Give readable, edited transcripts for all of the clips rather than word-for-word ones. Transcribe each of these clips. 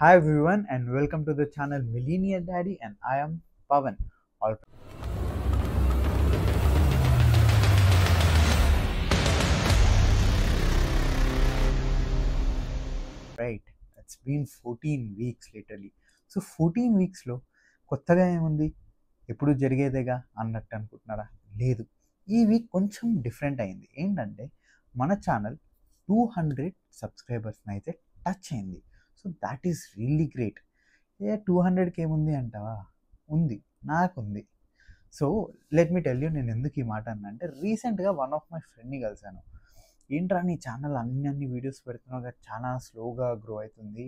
Hi everyone and welcome to the channel Millennial Daddy and I am Pavan. All right, it's been 14 weeks literally. So 14 weeks లో కొత్తగా ఏముంది ఎప్పుడు జరిగేదేగా అన్నట్టు అనుకుంటున్నారా? లేదు, ఈ వీక్ కొంచెం డిఫరెంట్ అయింది. ఏంటంటే మన ఛానల్ 200 సబ్స్క్రైబర్స్ని అయితే టచ్ అయింది. So that is really great. 200కి ఏముంది అంటావా? ఉంది, నాకుంది. So let me tell you, నేను ఎందుకు ఈ మాట అన్నా అంటే రీసెంట్గా వన్ ఆఫ్ మై ఫ్రెండ్ని కలిశాను. ఏంట్రా నీ ఛానల్ అన్ని వీడియోస్ పెడుతున్నావు కదా, చాలా స్లోగా గ్రో అవుతుంది,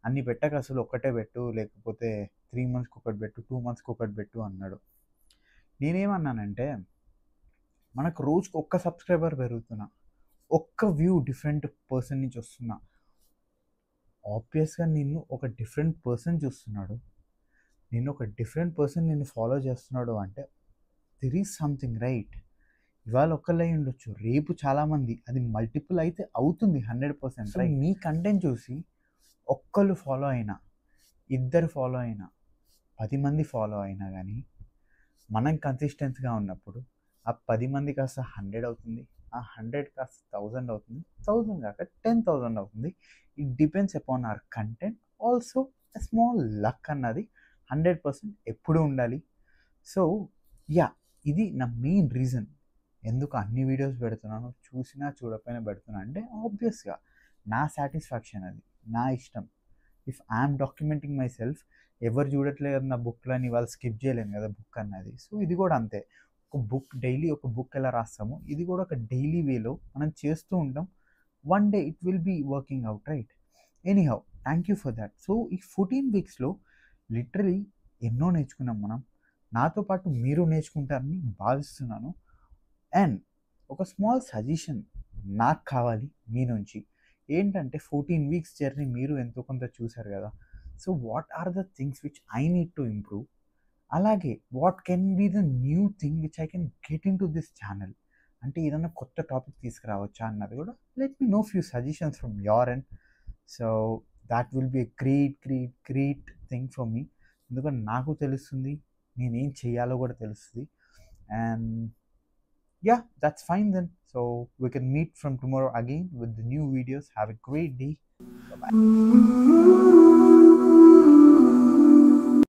అన్ని పెట్టక అసలు ఒక్కటే పెట్టు, లేకపోతే 3 monthsకి ఒకటి పెట్టు, 2 monthsకి ఒకటి పెట్టు అన్నాడు. నేనేమన్నానంటే మనకు రోజుకి ఒక్క సబ్స్క్రైబర్ పెరుగుతున్నా, ఒక్క వ్యూ డిఫరెంట్ పర్సన్ నుంచి వస్తున్నా, ఆబ్వియస్గా నిన్ను ఒక డిఫరెంట్ పర్సన్ చూస్తున్నాడు, నేను ఒక డిఫరెంట్ పర్సన్ నిన్ను ఫాలో చేస్తున్నాడు అంటే దెర్ ఈజ్ సంథింగ్ రైట్. ఇవాళ ఒక్కళ్ళై ఉండొచ్చు, రేపు చాలామంది, అది మల్టిపుల్ అయితే అవుతుంది 100%. సో మీ కంటెంట్ చూసి ఒక్కళ్ళు ఫాలో అయినా, ఇద్దరు ఫాలో అయినా, 10 మంది ఫాలో అయినా కానీ మనం కన్సిస్టెన్స్గా ఉన్నప్పుడు ఆ 10 మంది కాస్త 100 అవుతుంది, ఆ 100 కాస్త 1000 అవుతుంది, 1000 కాక 10,000 అవుతుంది. It depends upon our content. Also small luck అన్నది 100% ఎప్పుడు ఉండాలి. సో యా, ఇది నా మెయిన్ రీజన్ ఎందుకు అన్ని వీడియోస్ పెడుతున్నాను, చూసినా చూడకపోయినా పెడుతున్నా అంటే ఆబ్వియస్గా నా సాటిస్ఫాక్షన్, అది నా ఇష్టం. If I'm documenting my self, ఎవరు చూడట్లేదు నా బుక్లని వాళ్ళు స్కిప్ చేయలేను కదా బుక్ అన్నది. సో ఇది కూడా అంతే, ఒక బుక్ డైలీ ఒక బుక్ ఎలా రాస్తామో ఇది కూడా ఒక డైలీ వేలో మనం చేస్తూ ఉంటాం. One day it will be working out, right? Anyhow, thank you for that. So ఈ 14 వీక్స్లో లిటరలీ ఎన్నో నేర్చుకున్నాం మనం. నాతో పాటు మీరు నేర్చుకుంటారని భావిస్తున్నాను. అండ్ ఒక స్మాల్ సజెషన్ నాకు కావాలి మీ నుంచి. ఏంటంటే 14 వీక్స్ జర్నీ మీరు ఎంతో కొంత చూశారు కదా. So what are the things which I need to improve, అలాగే what can be the new thing which I can get into this channel, అంటే ఏదైనా కొత్త టాపిక్ తీసుకురావచ్చా అన్నది కూడా let me know few suggestions from your end. So that will be a great thing for me. ఎందుకంటే నాకు తెలుస్తుంది, నేనేం చేయాలో కూడా తెలుస్తుంది. And yeah, that's fine then. So we can meet from tomorrow again with the new videos. Have a great day. Bye bye.